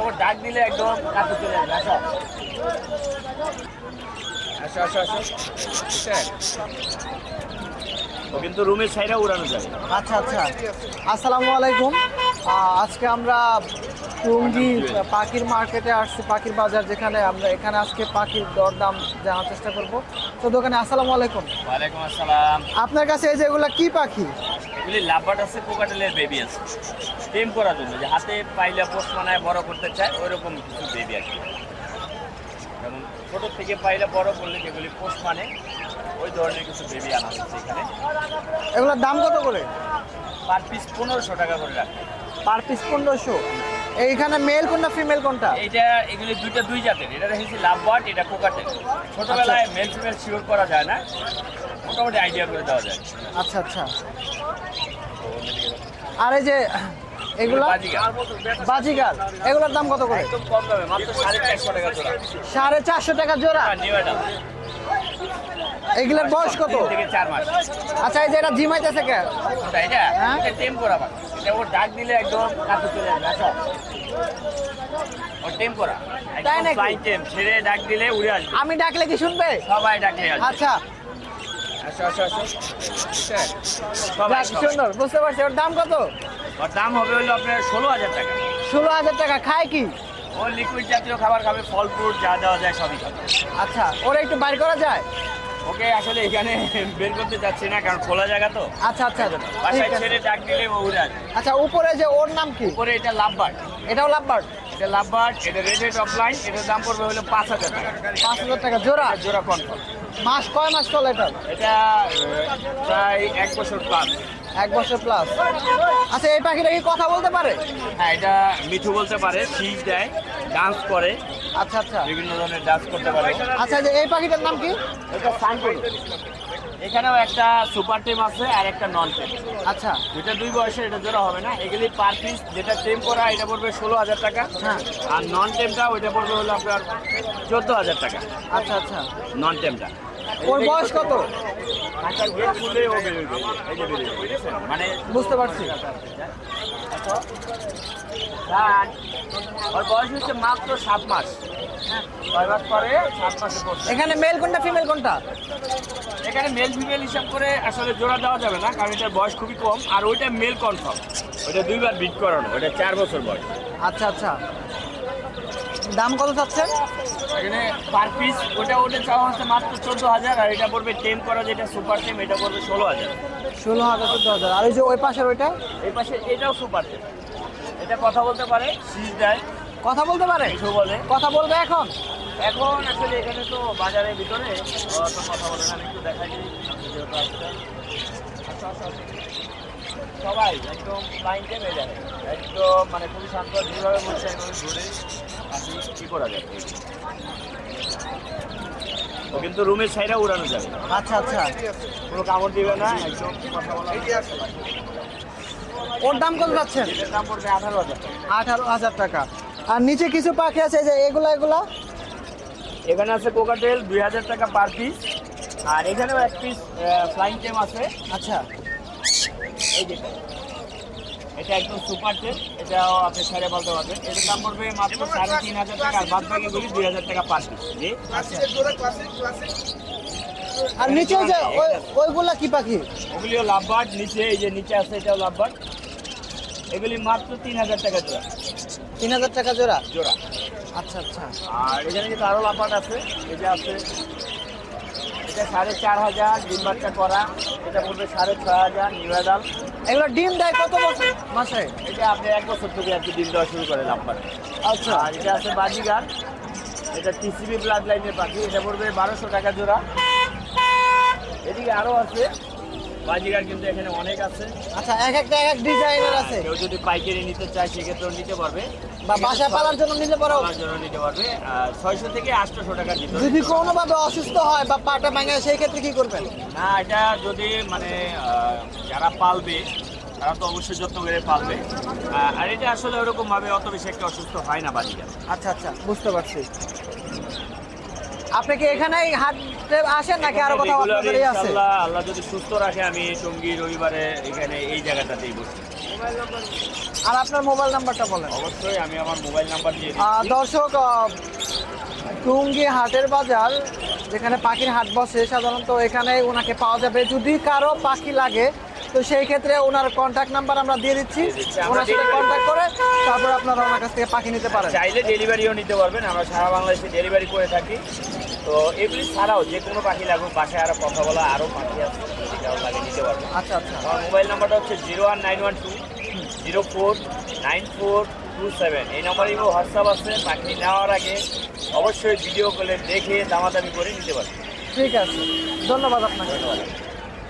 ওর ডাক দিলে একদম কাছে চলে আসবে। আসো আসো আসো আসো, বুঝছেন? ও কিন্তু রুমের সাইডে উড়ানো যাবে। আচ্ছা আচ্ছা, আসসালামু আলাইকুম। আজকে আমরা টুঙ্গি পাখির মার্কেটে আসছি, পাখির বাজার, যেখানে আমরা এখানে আজকে পাখির দরদাম জানার চেষ্টা করব। তো দোকানে আসসালামু আলাইকুম। ওয়ালাইকুম আসসালাম। আপনার কাছে এই যে এগুলা কি পাখি? এগুলি লাভবার্ড আছে, কোকাটেলের বেবি আছে, টেম করার জন্য, যে হাতে পাইলে পোস্ট বানায় বড় করতে চায় ওইরকম কিছু বেবি আছে। যেমন ছোট থেকে পাইলে বড় করলে যেগুলি পোস্ট মানে ওই ধরনের কিছু বেবি আনা হচ্ছে এখানে। এগুলোর দাম কত করে? পার পিস 1500 টাকা করে রাখে। Per piece 1500। এইখানে মেল কোনটা ফিমেল কোনটা? এইটা এগুলি দুই জাতের। এটা রেখেছি লাভবার্ড, এটা কোকাটেল। ছোটবেলায় মেল ফিমেল শিওর করা যায় না, মোটামুটি আইডিয়া করে দেওয়া যায়। আচ্ছা আচ্ছা। আর এই যে এগুলা বাজিগার, এগুলোর দাম কত করে? একদম কম দামে, মাত্র 450 টাকা জোড়া। 450 টাকা জোড়া। নিউ অ্যাডাল্ট, এগুলোর বয়স কত? 3 থেকে 4 মাস। আচ্ছা, এই যে এটা জিমাইতেছে কে? এটা হ্যাঁ? এটা টেম করা পাখি। এটা ওর ডাক দিলে একদম কাছে চলে আসবে। আসো, ওর টেম করা, তাই একদম নাকি? Flying tame. ছেড়ে ডাক দিলে উড়ে আসবে। আমি ডাকলে কি শুনবে? সবাই ডাকলে আসবে। আচ্ছা, আসো আসো আসো, বুঝছেন? সবাই যাক, সুন্দর, বুঝতে পারছি। ওর দাম কত? ওর দাম হবে হলো আপনার 16,000 টাকা। 16,000 টাকা। খায় কি? ও লিকুইড জাতীয় খাবার খাবে, ফল ফ্রুট যা দেওয়া যায় সবই খাবে। আচ্ছা, ওরা একটু বাইর করা যায়? ওকে আসলে এখানে বের করতে যাচ্ছি না, কারণ খোলা জায়গা তো। আচ্ছা আচ্ছা, বাসায় ঠিক আছে। ছেড়ে ডাক দিলে ও উড়ে আসবে। আচ্ছা, উপরে যে ওর নাম কি? উপরে এটা লাভবার্ড, এটাও লাভবার্ড। এটা লাভবার্ড, এটা রেড অফলাইন। এটার দাম পড়বে হলো 5,000 টাকা। 5,000 টাকা জোড়া। জোড়া কনফার্ম। মাস কয় মাস চলে এটা? এটা প্রায় 1 বছর প্লাস। 1 বছর প্লাস। আচ্ছা, এই পাখিটা কি কথা বলতে পারে? হ্যাঁ, এটা মিঠু বলতে পারে, শীষ দেয়, ডান্স করে, আচ্ছা আচ্ছা। বিভিন্ন ধরনের ডান্স করতে পারে। আচ্ছা, এই যে এই পাখিটার নাম কি? এটা সানকুলো। এখানেও একটা সুপার টেম আছে আর একটা নন টেম। আচ্ছা। দুইটা দুই বয়সের, এটা জোড়া হবে না। এগুলি পার পিস যেটা টেম করা এটা পড়বে 16,000 টাকা। হ্যাঁ। আর নন টেমটা ওইটা পড়বে হলো আপনার 14,000 টাকা। আচ্ছা আচ্ছা। নন টেমটা। ওর বয়স কত? ঢাকার গেট খুলে ও বেরোবে। এই যে বেরোবে, বুঝেছেন? মানে বুঝতে পারছি। আর ওর বয়স হচ্ছে মাত্র 7 মাস। 6 মাস পরে 7 মাসে পড়ছে। এখানে মেল কোনটা ফিমেল কোনটা? এখানে মেল ফিমেল হিসাব করে আসলে জোড়া দেওয়া যাবে না, কারণ এটার বয়স খুবই কম। আর ওইটা মেল কনফার্ম, ওইটা 2বার বিট করানো, ওইটা 4 বছর বয়স। আচ্ছা আচ্ছা। দাম কত চাচ্ছেন? এখানে পার পিস ওটা চাওয়া হচ্ছে মাত্র 14,000। আর এটা পড়বে টেম করা, যেটা সুপার টেম, এটা পড়বে 16,000। 16,000 14,000। আর ওই যে ওই পাশের ওইটা? এই পাশে এটাও সুপার টেম। এটা কথা বলতে পারে, শীষ দেয়, কথা বলতে পারে? কিছু বলে। কথা বলবে এখন? এখন আসলে এখানে তো বাজারের ভিতরে তো কথা বলে না। আমি একটু দেখাই দিই, যেহেতু আসছে। আচ্ছা আচ্ছা আচ্ছা। সবাই একদম লাইন টেমে যায়, একদম মানে খুবই শান্ত। যেভাবে বলছে এভাবে ঘুরে আসি, কি করা যায়? ও কিন্তু রুমের সাইডে উড়ানো যাবে। আচ্ছা আচ্ছা। কোনো কামড় দিবে না, একদম কথা বলা। ওর দাম কত যাচ্ছেন? এটার দাম পড়বে 18,000 টাকা। 18,000 টাকা। আর নিচে কিছু পাখি আছে, এই যে এগুলা এগুলা? এখানে আছে কোকাটেল, 2,000 টাকা পার পিস। আর এখানেও এক পিস ফ্লাইং টেম আছে। আচ্ছা। এই যে এটা একদম সুপার টেম, এটাও আপনি ছেড়ে বলতে পারবেন। এটার দাম পড়বে মাত্র 3,500 টাকা। আর বাদ বাকিগুলি 2,000 টাকা পার পিস। জি। আর নিচে ওই যে ওইগুলা কি পাখি? ওগুলিও লাভবার্ড। নিচে এই যে নিচে আছে, এটাও লাভবার্ড। এগুলি মাত্র 3,000 টাকা জোড়া। 3,000 টাকা জোড়া। জোড়া। আচ্ছা আচ্ছা। আর এখানে কিন্তু আরও লাভবার্ড আছে। এটা আছে, এটা 4,500 ডিম বাচ্চা করা। এটা পড়বে 6,500 নিউ অ্যাডাল্ট। এগুলো ডিম দেয় কত বছর মাসে? এটা আপনি 1 বছর থেকে আর কি ডিম দেওয়া শুরু করে লাভবার্ড। আচ্ছা। আর এটা আছে বাজিগার, এটা টিসিবি ব্লাড লাইনের পাখি। এটা পড়বে 1,200 টাকা জোড়া। এদিকে আরও আছে বাজিগার, কিন্তু এখানে অনেক আছে। আচ্ছা, এক একটা এক এক ডিজাইনের আছে। কেউ যদি পাইকারি নিতে চায় সেক্ষেত্রেও নিতে পারবে, বা বাসায় পালার জন্য নিলে পরে পালার জন্য নিতে পারবে। 600 থেকে 800 টাকার ভিতরে। যদি কোনোভাবে অসুস্থ হয় বা পাটা ভাঙে, সেই ক্ষেত্রে কি করবেন? না, এটা যদি মানে যারা পালবে তারা তো অবশ্যই যত্ন করে পালবে। আর এটা আসলে ওরকম ভাবে অত বেশি একটা অসুস্থ হয় না বাজিগার। আচ্ছা আচ্ছা, বুঝতে পারছি। আপনি কি এখানেই হাটে আসেন নাকি আরো কোথাও আপনাদের আছে? ইনশাআল্লাহ, আল্লাহ যদি সুস্থ রাখে আমি টঙ্গী রবিবারে এখানে এই জায়গাটাতেই বসি। আর আপনার মোবাইল নাম্বারটা বলেন। অবশ্যই আমি আমার মোবাইল নাম্বার দিয়ে দিচ্ছি। দর্শক, টুঙ্গি হাটের বাজার যেখানে পাখির হাট বসে, সাধারণত এখানে ওনাকে পাওয়া যাবে। যদি কারো পাখি লাগে তো সেই ক্ষেত্রে ওনার কন্ট্যাক্ট নাম্বার আমরা দিয়ে দিচ্ছি, ওনার সাথে কন্ট্যাক্ট করে তারপর আপনারা ওনার কাছ থেকে পাখি নিতে পারেন। চাইলে ডেলিভারিও নিতে পারবেন, আমরা সারা বাংলাদেশে ডেলিভারি করে থাকি। তো এগুলি ছাড়াও যে কোনো পাখি লাগুক, বাসায় আরও কথা বলা আরও পাখি আছে, সেটাও লাগে নিতে পারবেন। আচ্ছা আচ্ছা। আমার মোবাইল নাম্বারটা হচ্ছে 01912049427। এই নম্বরে হোয়াটসঅ্যাপ আছে। পাখি নেওয়ার আগে অবশ্যই ভিডিও কলে দেখে দামাদামি করে নিতে পারবেন। ঠিক আছে, ধন্যবাদ আপনাকে। ধন্যবাদ।